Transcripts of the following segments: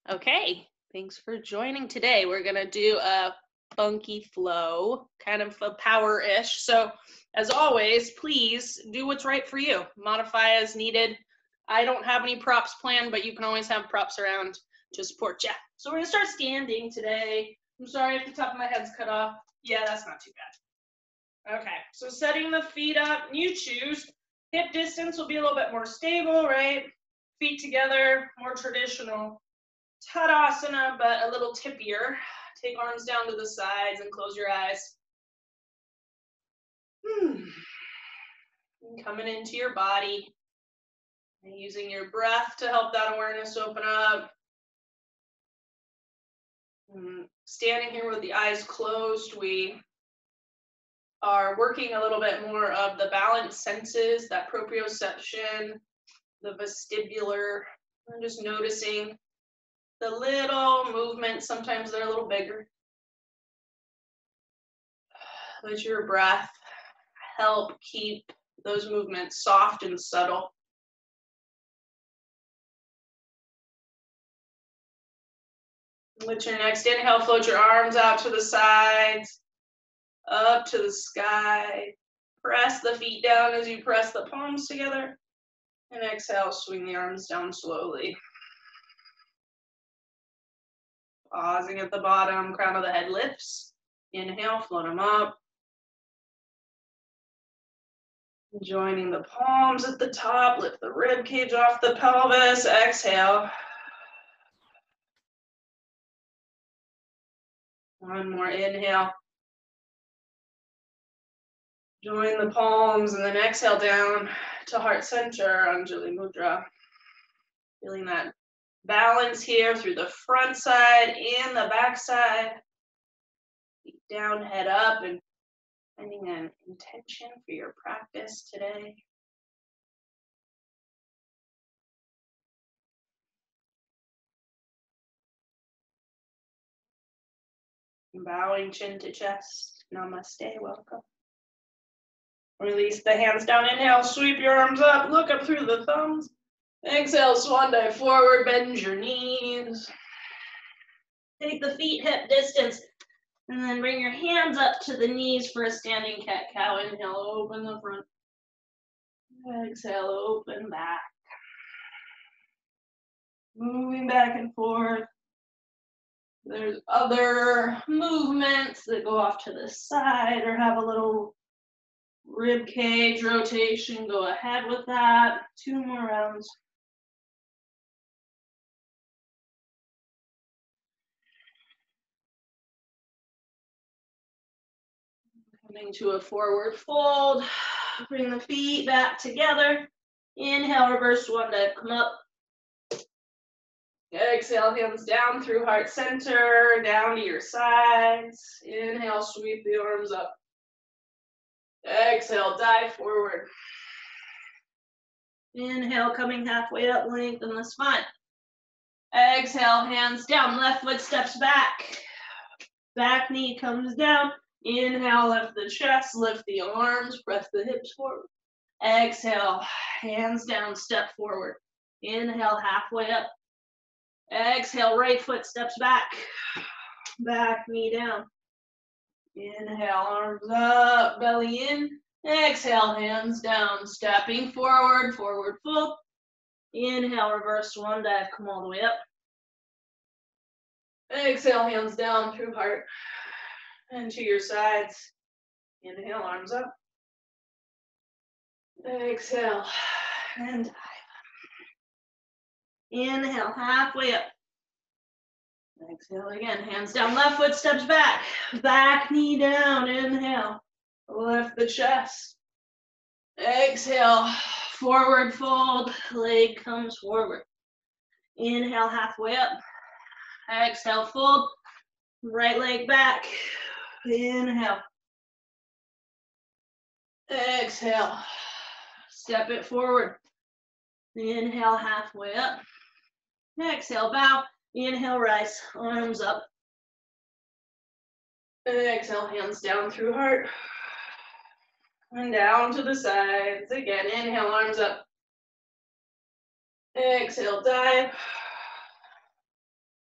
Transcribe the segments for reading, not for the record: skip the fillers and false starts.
Okay, thanks for joining today. We're gonna do a funky flow, kind of a power-ish. So, as always, please do what's right for you. Modify as needed. I don't have any props planned, but you can always have props around to support you. So we're gonna start standing today. I'm sorry if the top of my head's cut off. Yeah, that's not too bad. Okay, so setting the feet up, you choose. Hip distance will be a little bit more stable, right? Feet together, more traditional Tadasana, but a little tippier. Take arms down to the sides and close your eyes. Coming into your body and using your breath to help that awareness open up. Standing here with the eyes closed, we are working a little bit more of the balance senses, that proprioception, the vestibular, and just noticing the little movements. Sometimes they're a little bigger. Let your breath help keep those movements soft and subtle. With your next inhale, float your arms out to the sides, up to the sky. Press the feet down as you press the palms together. And exhale, swing the arms down slowly. Pausing at the bottom, crown of the head lifts. Inhale, float them up. Joining the palms at the top, lift the rib cage off the pelvis. Exhale. One more inhale. Join the palms and then exhale down to heart center, Anjali Mudra. Feeling that balance here through the front side and the back side. Feet down, head up, and finding an intention for your practice today. Bowing chin to chest. Namaste, welcome. Release the hands down, inhale, sweep your arms up, look up through the thumbs. Exhale, swan dive forward, bend your knees. Take the feet hip distance, and then bring your hands up to the knees for a standing cat-cow. Inhale, open the front. Exhale, open back. Moving back and forth. There's other movements that go off to the side or have a little rib cage rotation. Go ahead with that. 2 more rounds. Coming to a forward fold. Bring the feet back together. Inhale, reverse one dive, come up. Exhale, hands down through heart center, down to your sides. Inhale, sweep the arms up. Exhale, dive forward. Inhale, coming halfway up, lengthen the spine. Exhale, hands down, left foot steps back. Back knee comes down. Inhale, lift the chest, lift the arms, press the hips forward. Exhale, hands down, step forward. Inhale, halfway up. Exhale, right foot steps back. Back knee down. Inhale, arms up, belly in. Exhale, hands down, stepping forward, forward fold. Inhale, reverse one dive, come all the way up. Exhale, hands down through heart and to your sides. Inhale, arms up. Exhale, and dive. Inhale, halfway up. Exhale again, hands down, left foot steps back. Back knee down, inhale. Lift the chest. Exhale, forward fold, leg comes forward. Inhale, halfway up. Exhale, fold, right leg back. Inhale. Exhale, step it forward. Inhale, halfway up. Exhale, bow. Inhale, rise, arms up. Exhale, hands down through heart. And down to the sides. Again, inhale, arms up. Exhale, dive.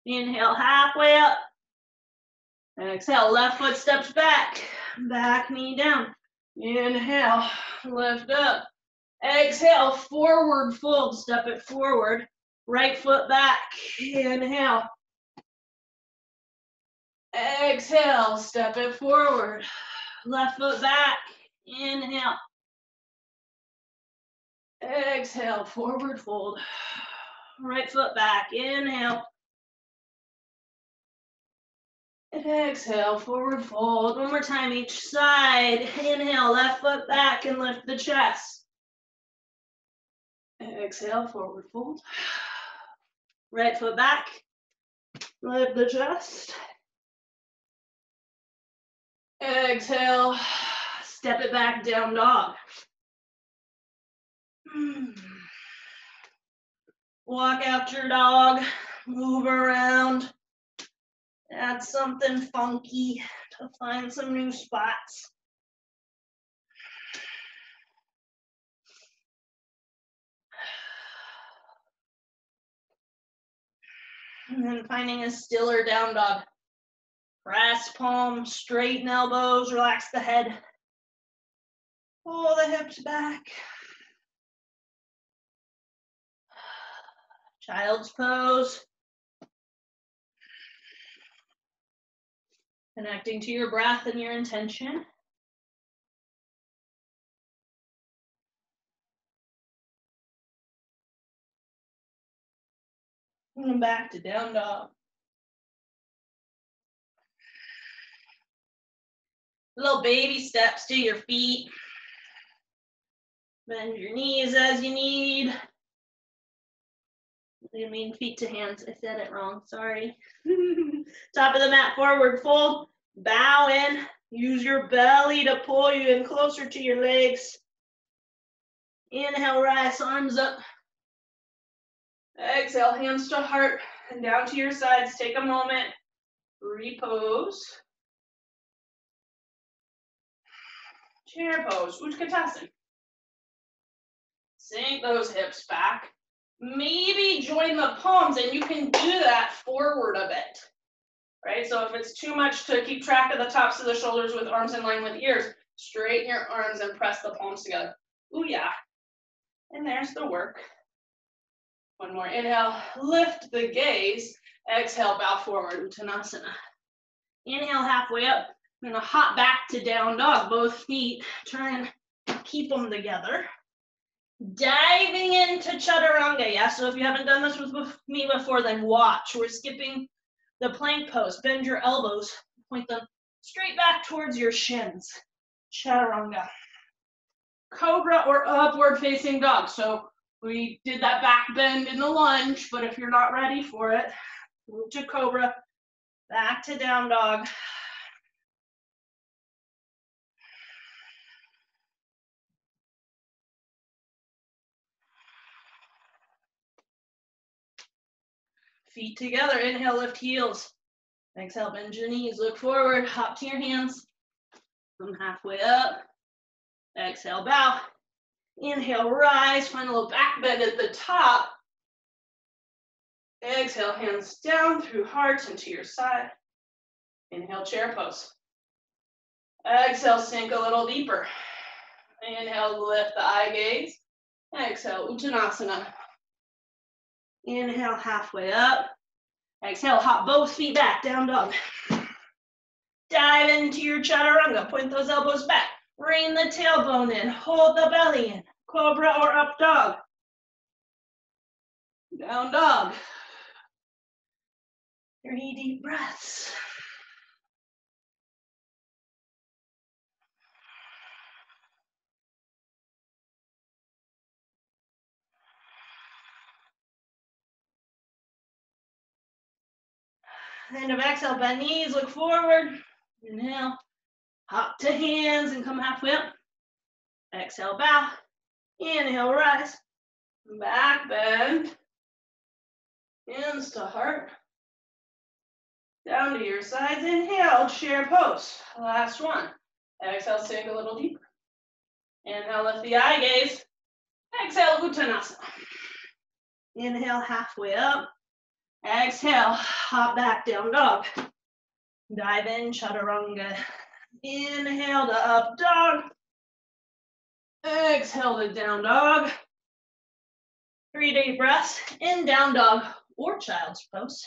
Inhale, halfway up. Exhale, left foot steps back. Back knee down. Inhale, lift up. Exhale, forward fold, step it forward. Right foot back. Inhale. Exhale, step it forward. Left foot back. Inhale. Exhale, forward fold. Right foot back. Inhale. Exhale, forward fold. One more time each side. Inhale, left foot back and lift the chest. Exhale, forward fold. Right foot back. Lift the chest. Exhale, step it back, down dog. Walk out your dog, move around, add something funky to find some new spots. And then finding a stiller down dog. Press palms, straighten elbows, relax the head. Pull the hips back. Child's pose. Connecting to your breath and your intention. And back to down dog. Little baby steps to your feet. Bend your knees as you need. I mean feet to hands. I said it wrong. Sorry. Top of the mat, forward fold. Bow in. Use your belly to pull you in closer to your legs. Inhale, rise, arms up. Exhale, hands to heart and down to your sides. Take a moment. Repose. Chair pose, Utkatasana. Sink those hips back. Maybe join the palms, and you can do that forward a bit, right? So if it's too much to keep track of the tops of the shoulders with arms in line with ears, straighten your arms and press the palms together. Ooh, yeah. And there's the work. One more. Inhale, lift the gaze. Exhale, bow forward, Uttanasana. Inhale, halfway up. I'm gonna hop back to down dog, both feet. Try and keep them together. Diving into Chaturanga, yeah? So if you haven't done this with me before, then watch. We're skipping the plank pose. Bend your elbows, point them straight back towards your shins. Chaturanga. Cobra or upward facing dog. So we did that back bend in the lunge, but if you're not ready for it, move to Cobra, back to down dog. Feet together, inhale, lift heels. Exhale, bend your knees, look forward, hop to your hands. Come halfway up. Exhale, bow. Inhale, rise, find a little back bend at the top. Exhale, hands down through heart and to your side. Inhale, chair pose. Exhale, sink a little deeper. Inhale, lift the eye gaze. Exhale, Uttanasana. Inhale, halfway up. Exhale, hop both feet back, down dog. Dive into your Chaturanga, point those elbows back. Rein the tailbone in, hold the belly in. Cobra or up dog. Down dog. 3 deep breaths. End of exhale, bend knees, look forward. Inhale, hop to hands and come halfway up. Exhale, bow. Inhale, rise. Back bend. Hands to heart. Down to your sides. Inhale, chair pose. Last one. Exhale, sink a little deeper. Inhale, lift the eye gaze. Exhale, Uttanasana. Inhale, halfway up. Exhale, hop back, down dog. Dive in, chaturanga. Inhale to up dog. Exhale to down dog. 3 deep breaths in down dog or child's pose.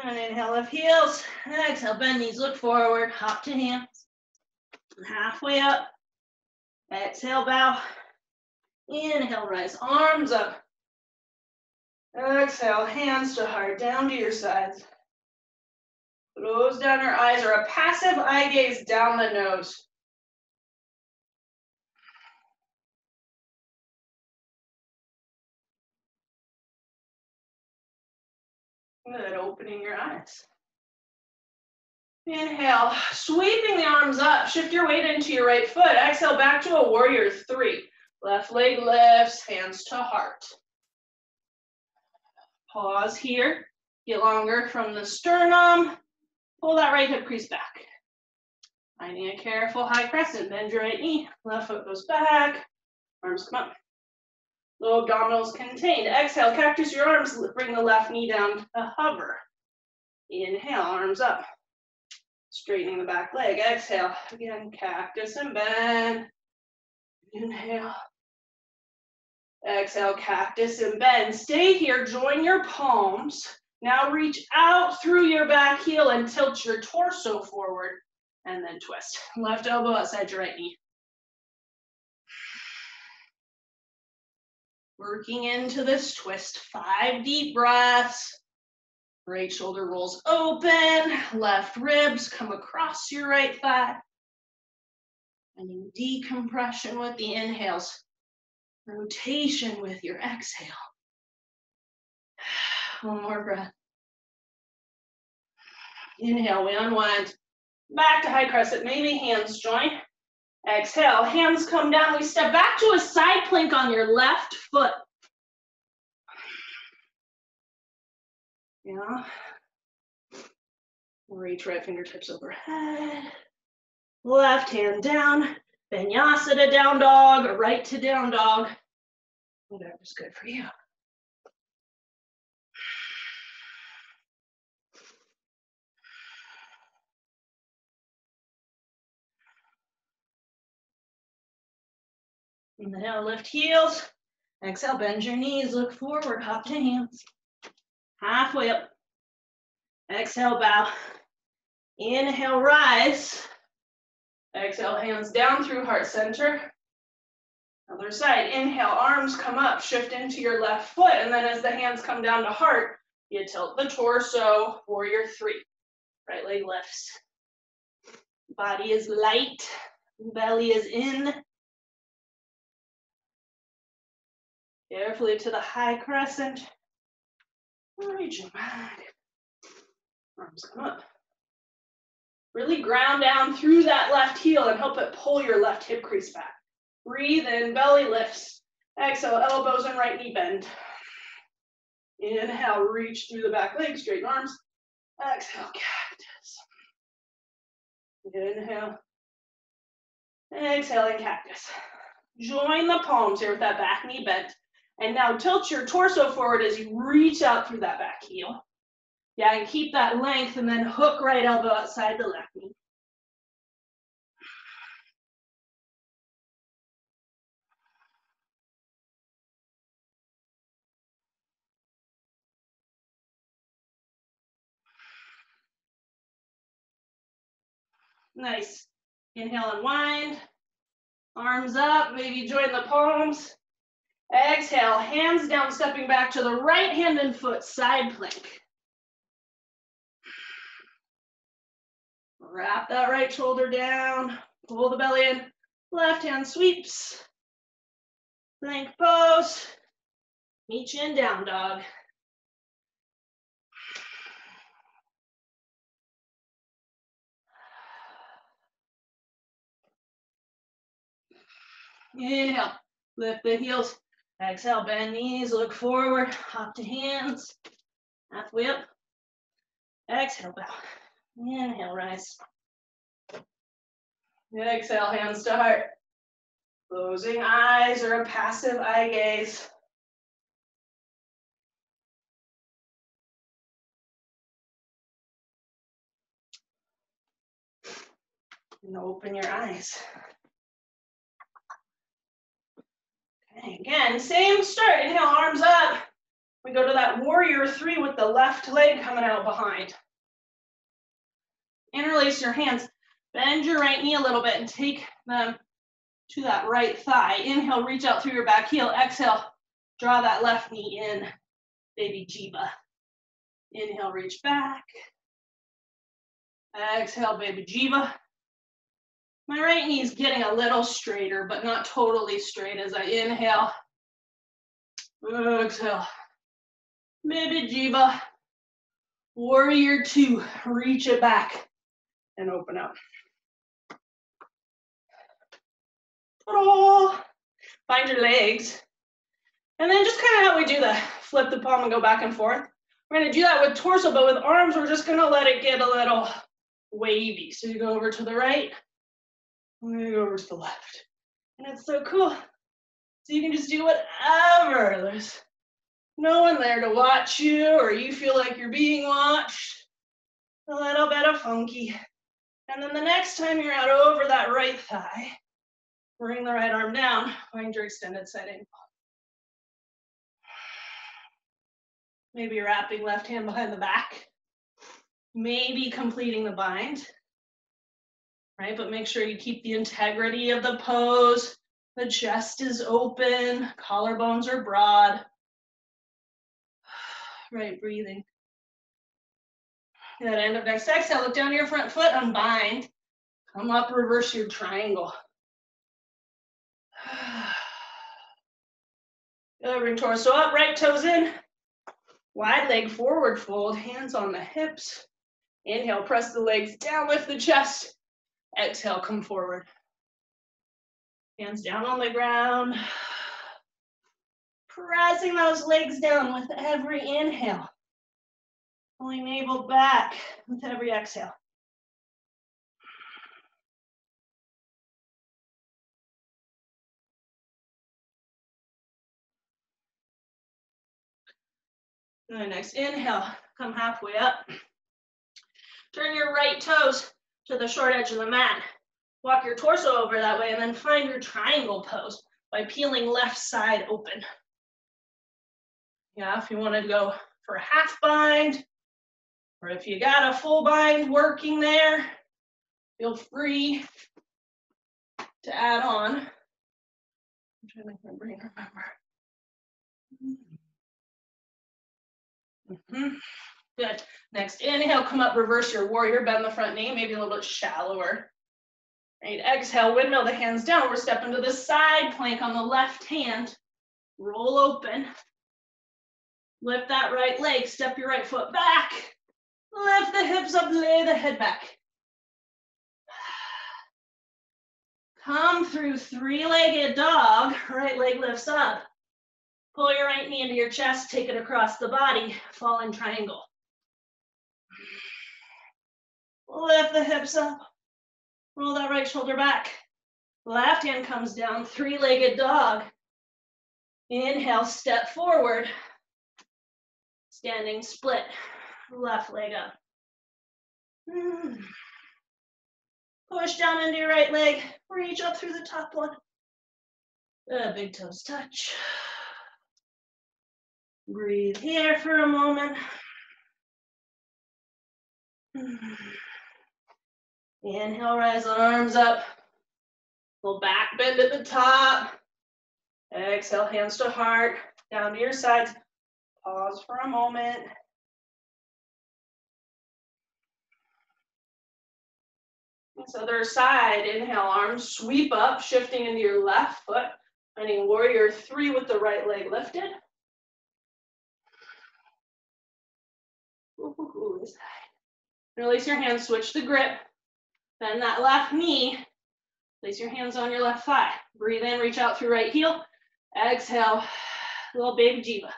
And inhale, lift heels. Exhale, bend knees, look forward, hop to hands. Halfway up. Exhale, bow. Inhale, rise, arms up. Exhale, hands to heart, down to your sides. Close down your eyes, or a passive eye gaze down the nose. Good, opening your eyes. Inhale, sweeping the arms up, shift your weight into your right foot. Exhale, back to a warrior 3. Left leg lifts, hands to heart. Pause here, get longer from the sternum. Pull that right hip crease back. Finding a careful high crescent, bend your right knee, left foot goes back, arms come up. Low abdominals contained. Exhale, cactus your arms, bring the left knee down to hover. Inhale, arms up. Straightening the back leg. Exhale, again, cactus and bend. Inhale. Exhale, cactus and bend. Stay here, join your palms. Now reach out through your back heel and tilt your torso forward, and then twist. Left elbow outside your right knee. Working into this twist, 5 deep breaths. Right shoulder rolls open, left ribs come across your right thigh. Finding decompression with the inhales, rotation with your exhale. One more breath. Inhale, we unwind. Back to high crescent, maybe hands join. Exhale, hands come down. We step back to a side plank on your left foot. Yeah. Reach right fingertips overhead. Left hand down. Vinyasa to down dog, or right to down dog. Whatever's good for you. Inhale, lift heels. Exhale, bend your knees, look forward, hop to hands. Halfway up. Exhale, bow. Inhale, rise. Exhale, hands down through heart center. Other side. Inhale, arms come up, shift into your left foot, and then as the hands come down to heart, you tilt the torso, warrior 3. Right leg lifts. Body is light, belly is in. Carefully to the high crescent. Reaching back. Arms come up. Really ground down through that left heel and help it pull your left hip crease back. Breathe in, belly lifts. Exhale, elbows and right knee bend. Inhale, reach through the back leg, straighten arms. Exhale, cactus. Inhale. Exhale, and cactus. Join the palms here with that back knee bent. And now tilt your torso forward as you reach out through that back heel. Yeah, and keep that length, and then hook right elbow outside the left knee. Nice. Inhale, unwind. Arms up, maybe join the palms. Exhale, hands down, stepping back to the right hand and foot, side plank. Wrap that right shoulder down, pull the belly in, left hand sweeps. Plank pose, meet you in down dog. Inhale, lift the heels. Exhale, bend knees, look forward, hop to hands. Halfway up. Exhale, bow. Inhale, rise. Exhale, hands to heart. Closing eyes or a passive eye gaze. And open your eyes. Okay, again, same start. Inhale, arms up. We go to that warrior three with the left leg coming out behind. Interlace your hands. Bend your right knee a little bit and take them to that right thigh. Inhale, reach out through your back heel. Exhale, draw that left knee in, baby Jiva. Inhale, reach back. Exhale, baby Jiva. My right knee is getting a little straighter, but not totally straight as I inhale. Exhale. Baby Jiva. Warrior two, reach it back and open up. Oh, find your legs. And then just kind of how we do the flip the palm and go back and forth. We're gonna do that with torso, but with arms, we're just gonna let it get a little wavy. So you go over to the right, and you go over to the left. And it's so cool. So you can just do whatever. There's no one there to watch you, or you feel like you're being watched. A little bit of funky. And then the next time you're out over that right thigh, bring the right arm down, find your extended side ankle. Maybe wrapping left hand behind the back. Maybe completing the bind, right? But make sure you keep the integrity of the pose. The chest is open, collarbones are broad. Right, breathing. At end of next exhale, look down to your front foot, unbind. Come up, reverse your triangle. Good, bring torso up, right toes in. Wide leg forward fold, hands on the hips. Inhale, press the legs down, lift the chest. Exhale, come forward. Hands down on the ground. Pressing those legs down with every inhale. Pulling navel back with every exhale. And then next inhale, come halfway up. Turn your right toes to the short edge of the mat. Walk your torso over that way and then find your triangle pose by peeling left side open. Yeah, if you want to go for a half bind, or if you got a full bind working there, feel free to add on. I'm trying to make my brain remember. Good. Next, inhale, come up, reverse your warrior, bend the front knee, maybe a little bit shallower. Right, exhale, windmill the hands down. We're stepping to the side plank on the left hand. Roll open. Lift that right leg, step your right foot back. Lift the hips up, lay the head back. Come through three-legged dog, right leg lifts up. Pull your right knee into your chest, take it across the body, fall in triangle. Lift the hips up, roll that right shoulder back. Left hand comes down, three-legged dog. Inhale, step forward. Standing split, left leg up. Push down into your right leg, reach up through the top one. Big toes touch. Breathe here for a moment. Inhale, rise arms up. Little back bend at the top. Exhale, hands to heart, down to your sides. Pause for a moment. This other side, inhale, arms sweep up, shifting into your left foot. Finding warrior three with the right leg lifted. This side. Release your hands, switch the grip. Bend that left knee. Place your hands on your left thigh. Breathe in, reach out through right heel. Exhale, little baby Jiva.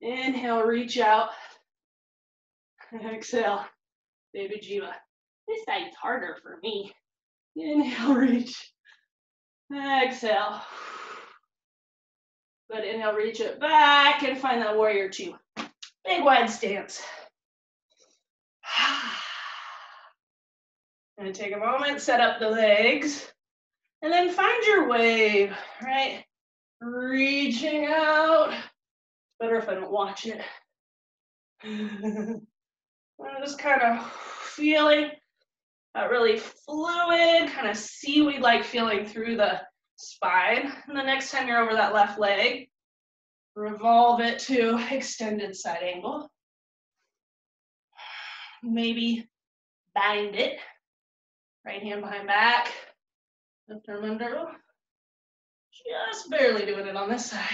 Inhale, reach out. Exhale, baby Jiva. This side's harder for me. Inhale, reach. Exhale. Good, inhale, reach it back and find that warrior two. Big wide stance. And take a moment, set up the legs, and then find your wave, right? Reaching out. Better if I don't watch it. I'm just kind of feeling that really fluid, kind of seaweed-like feeling through the spine. And the next time you're over that left leg, revolve it to extended side angle. Maybe bind it. Right hand behind back. Left arm under. Just barely doing it on this side.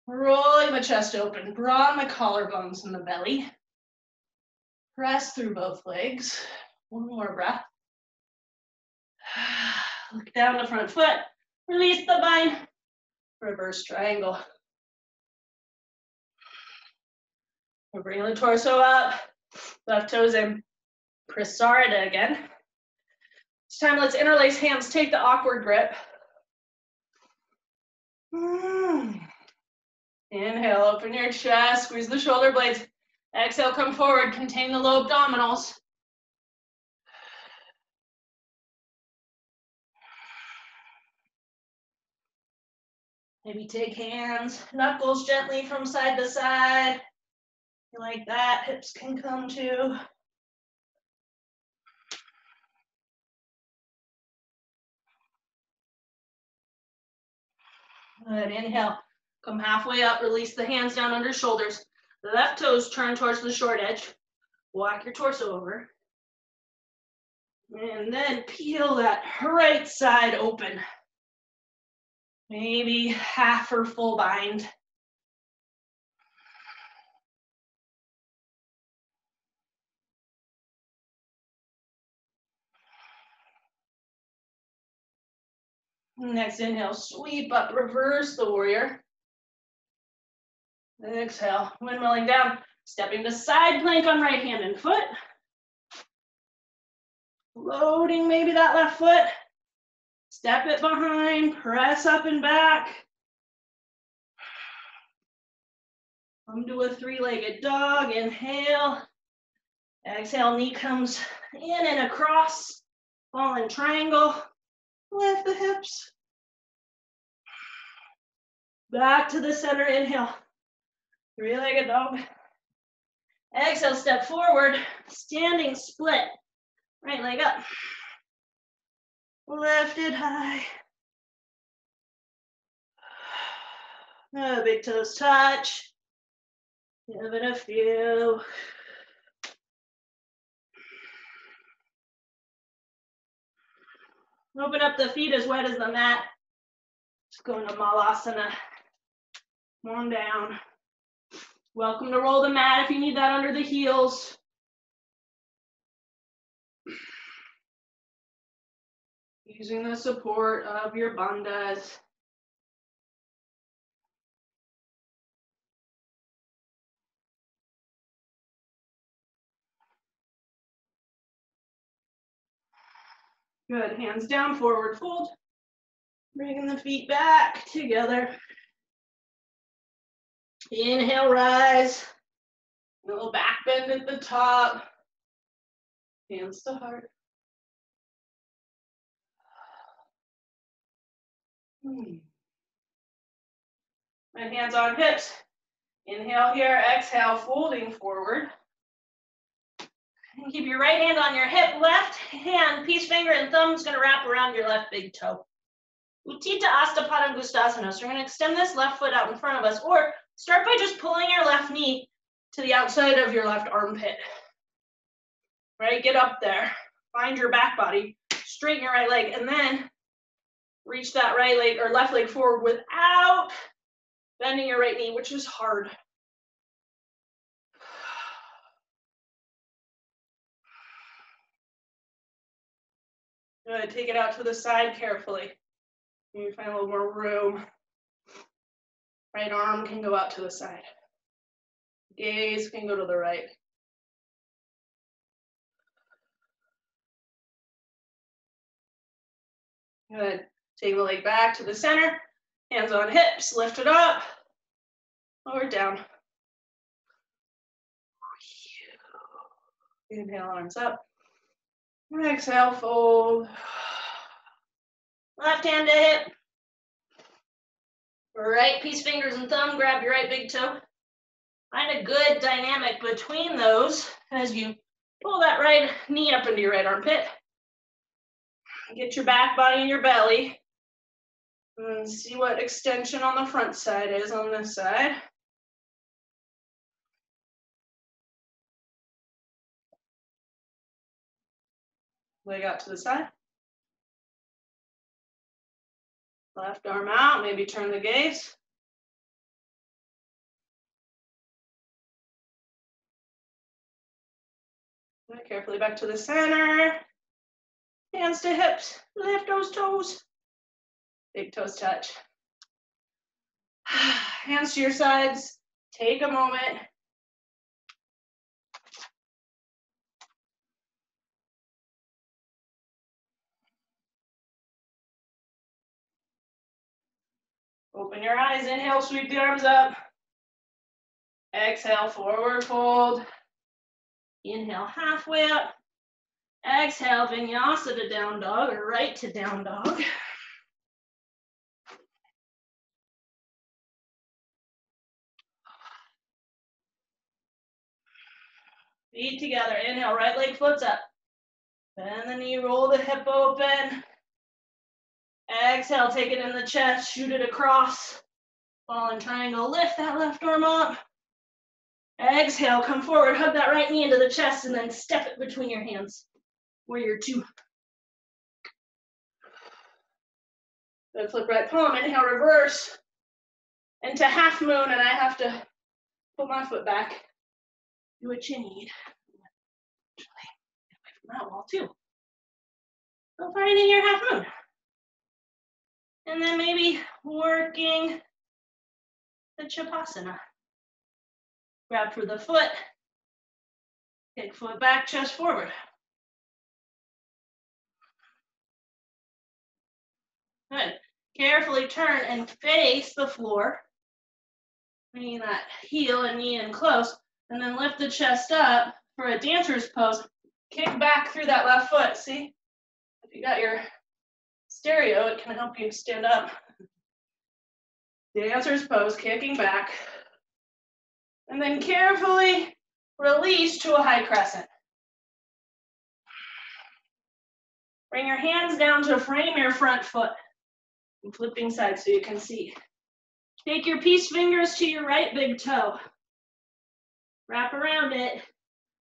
Rolling the chest open. Broaden my collarbones in the belly. Press through both legs. One more breath. Look down the front foot. Release the bind. Reverse triangle. We're bringing the torso up. Left toes in. Prasarita again. This time let's interlace hands. Take the awkward grip. Inhale, open your chest. Squeeze the shoulder blades. Exhale, come forward. Contain the low abdominals. Maybe take hands, knuckles gently from side to side. You like that, hips can come too. Good, inhale, come halfway up, release the hands down under shoulders. The left toes turn towards the short edge. Walk your torso over. And then peel that right side open. Maybe half or full bind. Next inhale, sweep up, reverse the warrior. Exhale, windmilling down, stepping to side plank on right hand and foot. Loading maybe that left foot. Step it behind, press up and back. Come to a three-legged dog, inhale. Exhale, knee comes in and across, fallen triangle. Lift the hips. Back to the center, inhale. Three-legged dog. Exhale, step forward, standing split. Right leg up. Lift it high. Big toes touch. Give it a few. Open up the feet as wide as the mat. Just go into Malasana. Come on down. Welcome to roll the mat if you need that under the heels. Using the support of your bandhas. Good, hands down, forward fold. Bringing the feet back together. Inhale, rise. A little back bend at the top. Hands to heart. And hands on hips. Inhale here, exhale, folding forward. And keep your right hand on your hip, left hand, peace finger and thumb is gonna wrap around your left big toe. Utthita Hasta Padangusthasana. So we're gonna extend this left foot out in front of us, or start by just pulling your left knee to the outside of your left armpit. Right, get up there. Find your back body, straighten your right leg, and then reach that right leg or left leg forward without bending your right knee, which is hard. Good, take it out to the side carefully. You find a little more room. Right arm can go out to the side. Gaze can go to the right. Good. Take the leg back to the center. Hands on hips, lift it up. Lower it down. Inhale, arms up. Exhale, fold. Left hand to hip. Right piece, fingers and thumb, grab your right big toe. Find a good dynamic between those as you pull that right knee up into your right armpit. Get your back body and your belly. And see what extension on the front side is on this side. Leg out to the side. Left arm out, maybe turn the gaze. Carefully back to the center. Hands to hips, lift those toes. Big toes touch. Hands to your sides, take a moment. Open your eyes, inhale, sweep the arms up. Exhale, forward fold. Inhale, halfway up. Exhale, vinyasa to down dog or right to down dog. Feet together, inhale, right leg floats up. Bend the knee, roll the hip open. Exhale, take it in the chest, shoot it across. Fallen triangle, lift that left arm up. Exhale, come forward, hug that right knee into the chest and then step it between your hands. Warrior two. Good, flip right palm, inhale, reverse. Into half moon, and I have to put my foot back. Do what you need. Get away from that wall too. So finding your half moon. And then maybe working the Chapasana. Grab for the foot, kick foot back, chest forward. Good. Carefully turn and face the floor. Bringing that heel and knee in close, and then lift the chest up for a dancer's pose. Kick back through that left foot. See? If you got your stereo, it can help you stand up. Dancer's pose, kicking back. And then carefully release to a high crescent. Bring your hands down to frame your front foot. And flipping sides so you can see. Take your peace fingers to your right big toe. Wrap around it.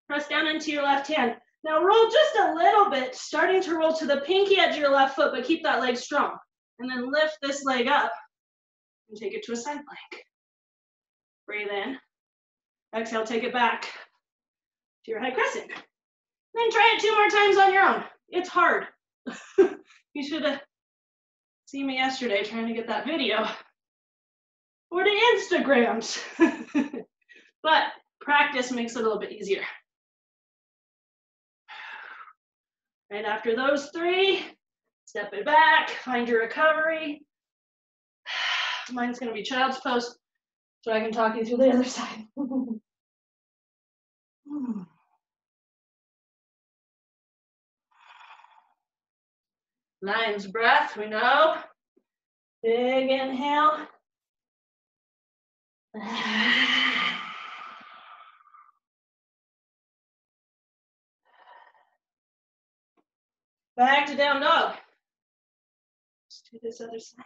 Press down into your left hand. Now roll just a little bit, starting to roll to the pinky edge of your left foot, but keep that leg strong. And then lift this leg up and take it to a side plank. Breathe in. Exhale, take it back to your high crescent. Then try it 2 more times on your own. It's hard. You should have seen me yesterday trying to get that video for the Instagrams. But practice makes it a little bit easier. Right after those 3, step it back, find your recovery. Mine's gonna be child's pose, so I can talk you through the other side. Lion's breath, we know. Big inhale. Back to down dog. Let's do this other side.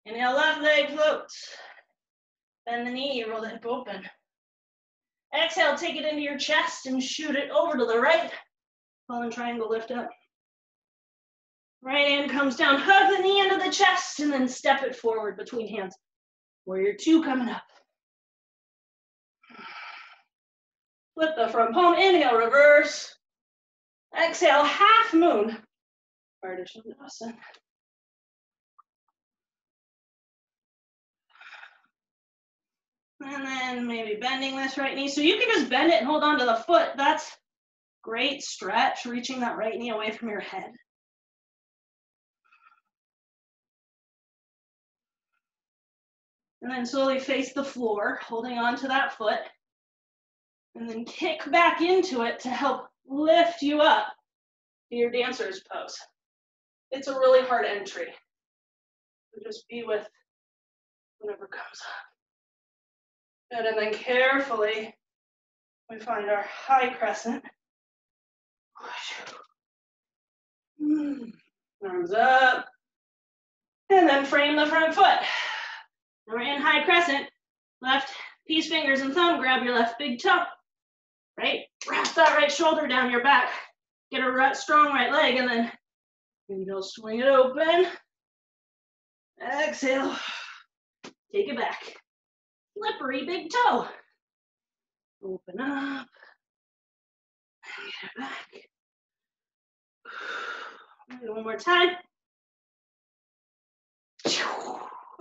Inhale, left leg floats. Bend the knee, roll the hip open. Exhale, take it into your chest and shoot it over to the right. Fallen triangle, lift up. Right hand comes down, hug the knee into the chest, and then step it forward between hands. Warrior two coming up. Flip the front palm, inhale, reverse. Exhale, half moon. Ardha Chandrasana. And then maybe bending this right knee. So you can just bend it and hold on to the foot. That's Great stretch, reaching that right knee away from your head. And then slowly face the floor, holding on to that foot. And then kick back into it to help lift you up to your dancer's pose. It's a really hard entry. So just be with whatever comes up. Good, and then carefully, we find our high crescent. Arms up. And then frame the front foot. Now we're in high crescent. Left peace fingers and thumb, grab your left big toe. Right? Wrap that right shoulder down your back. Get a strong right leg, and then inhale, swing it open. Exhale. Take it back. Slippery big toe. Open up. And get it back. One more time.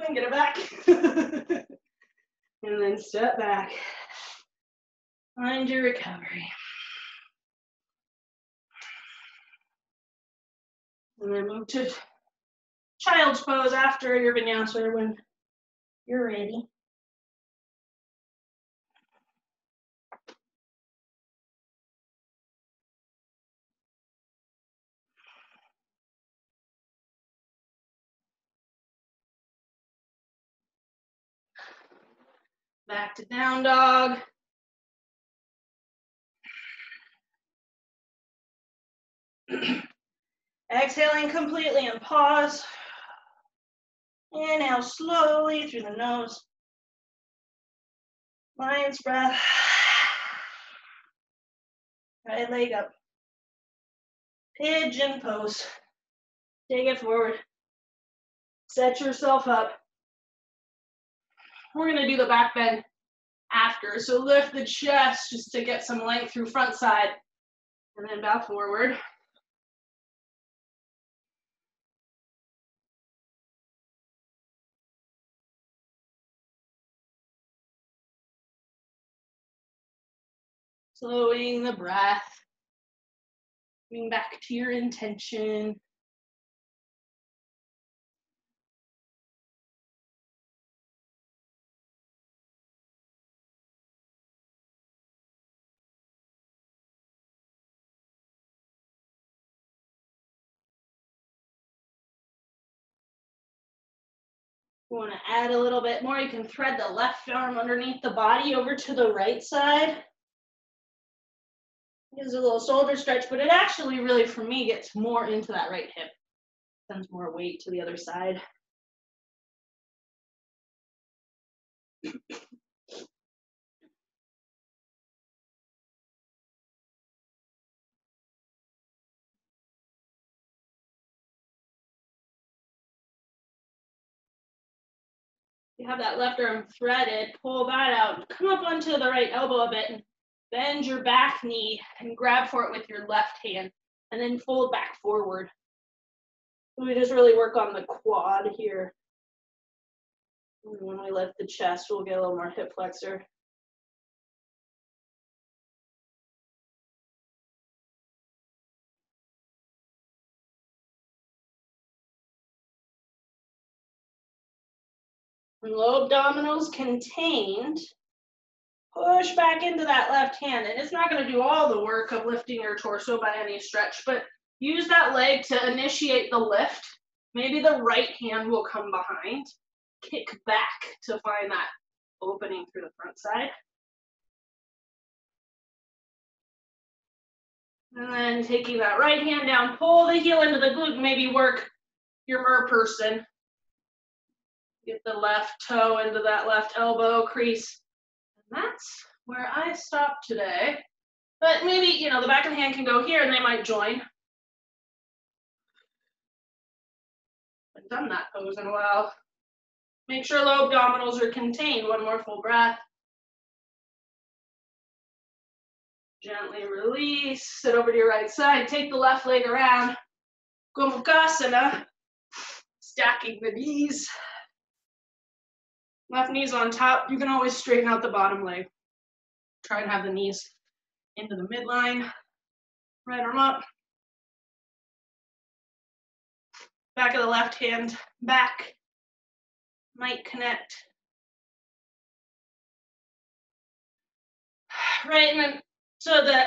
And get it back. And then step back. Find your recovery. And then move to child's pose after your vinyasa when you're ready. Back to down dog. Exhaling completely and pause. Inhale slowly through the nose. Lion's breath. Right leg up. Pigeon pose. Take it forward. Set yourself up. We're going to do the back bend after. So lift the chest just to get some length through front side. And then bow forward. Slowing the breath. Coming back to your intention. You want to add a little bit more, you can thread the left arm underneath the body over to the right side. Gives a little shoulder stretch, but it actually really, for me, gets more into that right hip. Sends more weight to the other side. You have that left arm threaded, pull that out, come up onto the right elbow a bit, and bend your back knee and grab for it with your left hand, and then fold back forward. We just really work on the quad here. And when we lift the chest, we'll get a little more hip flexor. And low abdominals contained. Push back into that left hand, and it's not going to do all the work of lifting your torso by any stretch, but use that leg to initiate the lift. Maybe the right hand will come behind. Kick back to find that opening through the front side. And then taking that right hand down, pull the heel into the glute, maybe work your mer person. Get the left toe into that left elbow crease. And that's where I stop today. But maybe, you know, the back of the hand can go here and they might join. I've done that pose in a while. Make sure low abdominals are contained. One more full breath. Gently release, sit over to your right side, take the left leg around. Gomukhasana, stacking the knees. Left knee's on top. You can always straighten out the bottom leg. Try and have the knees into the midline. Right arm up. Back of the left hand back. Might connect. Right, and then so the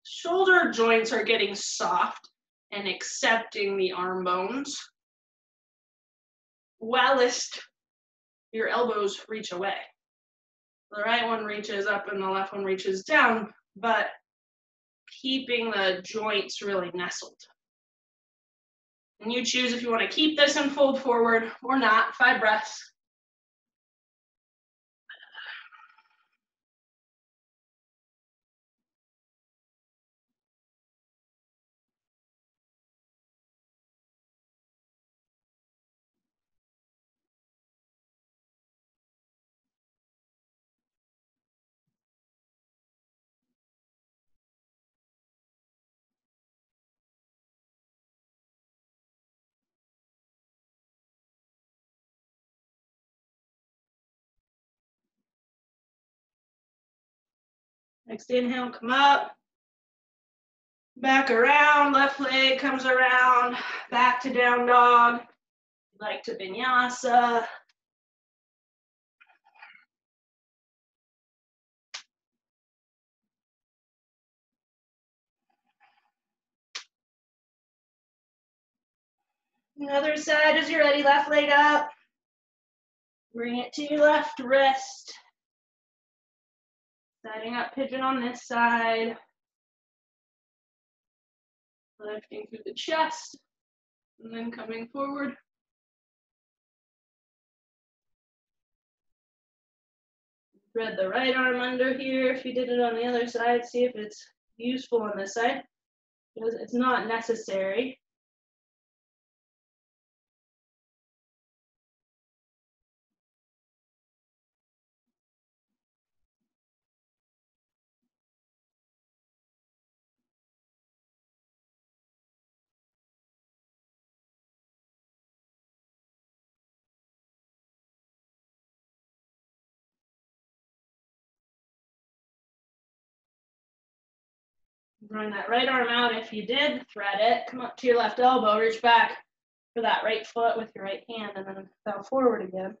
shoulder joints are getting soft and accepting the arm bones, whilst your elbows reach away. The right one reaches up and the left one reaches down, but keeping the joints really nestled. And you choose if you want to keep this and fold forward or not. 5 breaths. Next inhale, come up. Back around, left leg comes around, back to down dog. Like to vinyasa. The other side as you're ready, left leg up. Bring it to your left wrist. Setting up pigeon on this side. Lifting through the chest. And then coming forward. Thread the right arm under here. If you did it on the other side, see if it's useful on this side. Because it's not necessary. Run that right arm out if you did, thread it, come up to your left elbow, reach back for that right foot with your right hand, and then bow forward again.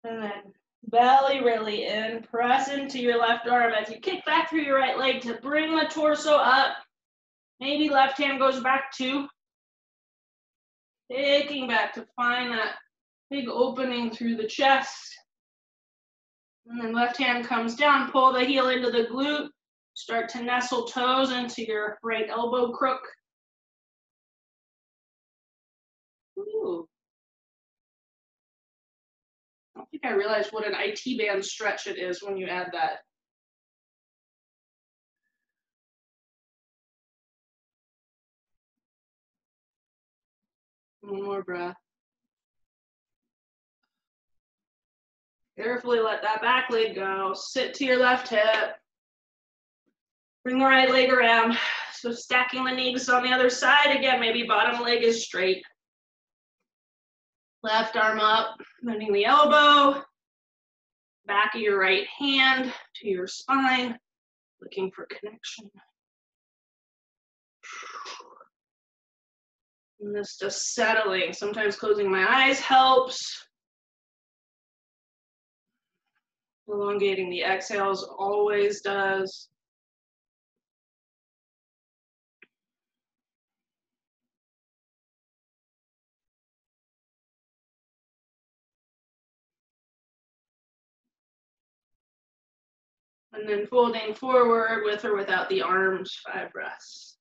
And then belly really in, press into your left arm as you kick back through your right leg to bring the torso up. Maybe left hand goes back too. Kicking back to find that big opening through the chest. And then left hand comes down, pull the heel into the glute. Start to nestle toes into your right elbow crook. Ooh. I don't think I realized what an IT band stretch it is when you add that. One more breath. Carefully let that back leg go. Sit to your left hip. Bring the right leg around. So stacking the knees on the other side. Again, maybe bottom leg is straight. Left arm up, bending the elbow. Back of your right hand to your spine. Looking for connection. And this just settling. Sometimes closing my eyes helps. Elongating the exhales always does. And then folding forward with or without the arms, 5 breaths.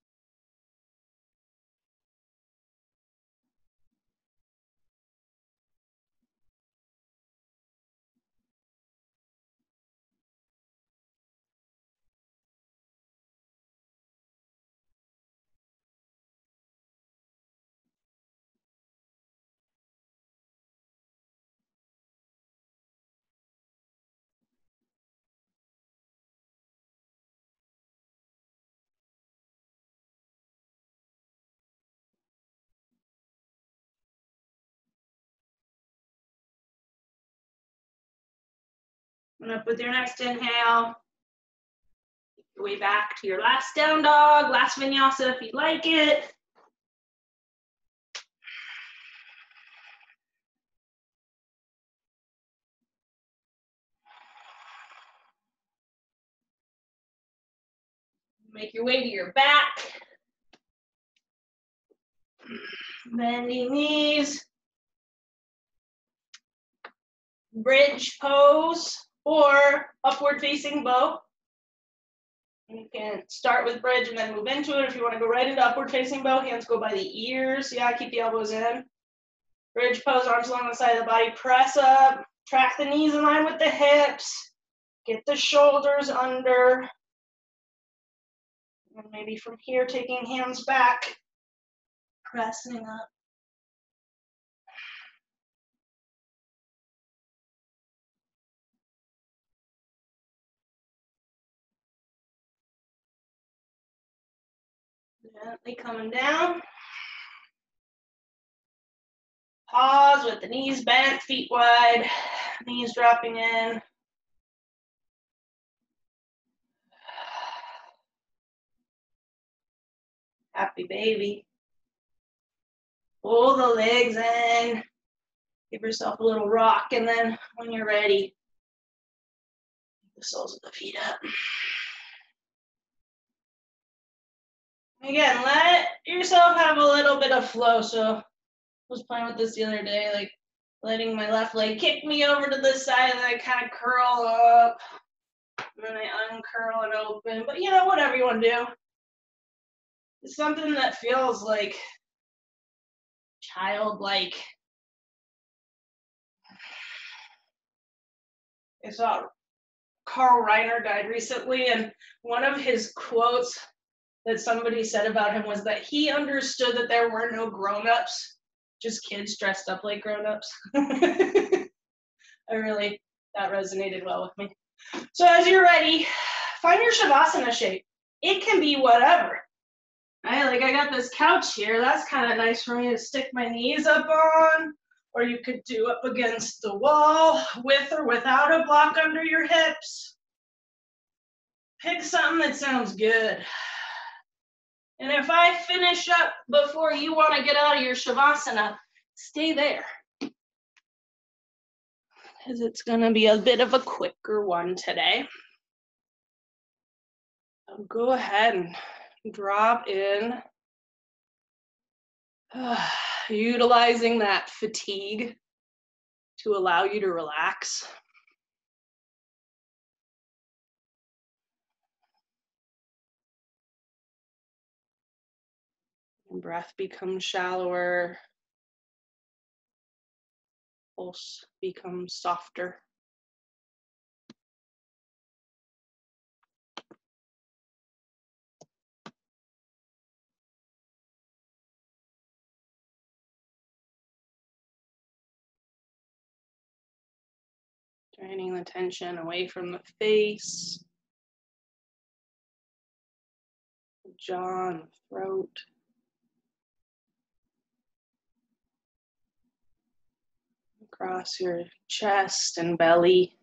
And up with your next inhale. Your way back to your last down dog, last vinyasa if you'd like it. Make your way to your back. Bending knees. Bridge pose or upward facing bow. You can start with bridge and then move into it. If you want to go right into upward facing bow, hands go by the ears. Yeah, keep the elbows in. Bridge pose, arms along the side of the body. Press up. Track the knees in line with the hips. Get the shoulders under. And maybe from here, taking hands back. Pressing up. Gently coming down. Pause with the knees bent, feet wide, knees dropping in. Happy baby. Pull the legs in. Give yourself a little rock, and then when you're ready, the soles of the feet up. Again, let yourself have a little bit of flow. So I was playing with this the other day, like letting my left leg kick me over to this side, and then I kind of curl up, and then I uncurl and open. But you know, whatever you want to do. It's something that feels like childlike. I saw Carl Reiner died recently, and one of his quotes that somebody said about him was that he understood that there were no grown-ups, just kids dressed up like grown-ups. That resonated well with me. So as you're ready, find your Shavasana shape. It can be whatever. Right? Like I got this couch here. That's kind of nice for me to stick my knees up on. Or you could do up against the wall with or without a block under your hips. Pick something that sounds good. And if I finish up before you want to get out of your Shavasana, stay there. Because it's going to be a bit of a quicker one today. So go ahead and drop in. Utilizing that fatigue to allow you to relax. And breath becomes shallower. Pulse becomes softer. Draining the tension away from the face, the jaw and the throat. Across your chest and belly.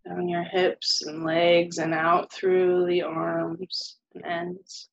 Down your hips and legs and out through the arms and ends.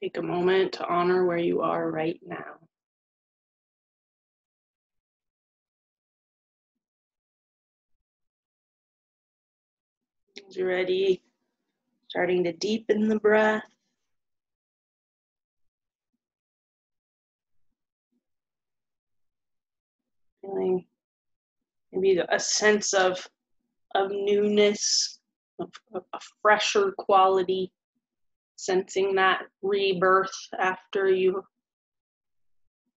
Take a moment to honor where you are right now. As you're ready, starting to deepen the breath. Feeling maybe a sense of newness, of a fresher quality, sensing that rebirth after you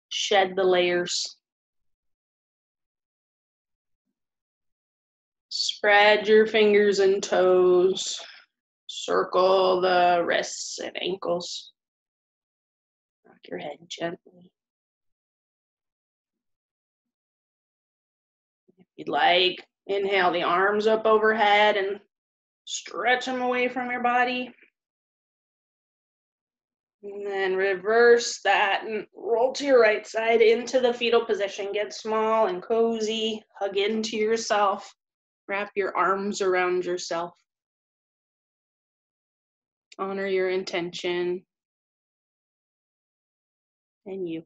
shed the layers. Spread your fingers and toes. Circle the wrists and ankles. Rock your head gently. If you'd like, inhale the arms up overhead and stretch them away from your body. And then reverse that and roll to your right side into the fetal position. Get small and cozy. Hug into yourself. Wrap your arms around yourself. Honor your intention and you.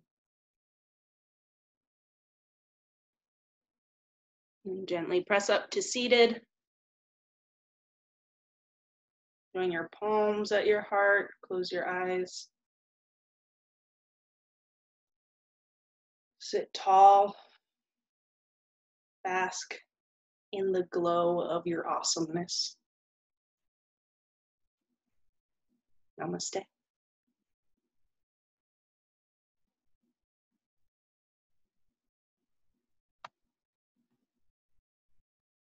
And gently press up to seated. Join your palms at your heart. Close your eyes. Sit tall. Bask in the glow of your awesomeness. Namaste.